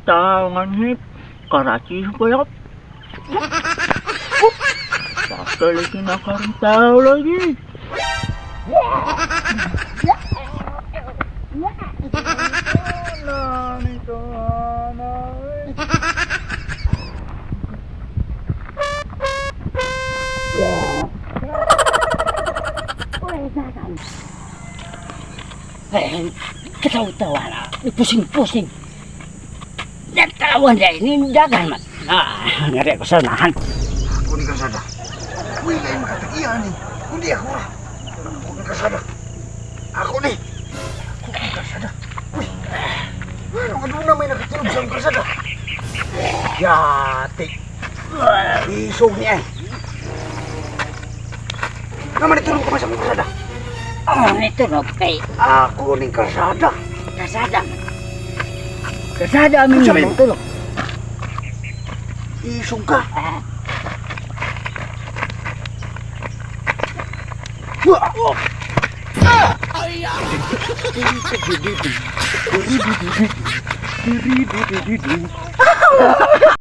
Tangan hip, karachi supaya pakai lagi nakar tahu lagi. Ketawa-tawa na, pusing-pusing. Natawan dia ini dagan mat. Nah, ngeri aku sanahan. Aku ni kasada. Uy, lain makatagihan ni. Kundi ako ra. Aku ni kasada. Ako ni kasada. Uy. Ano na may nakatulog sa kasada? Yati. Isog niya. Naman itulog ka sa kasada. Ito no kay Ako ni kasada. kasada. Kasada amin Sabi naman tulog. Isog ka. Wah!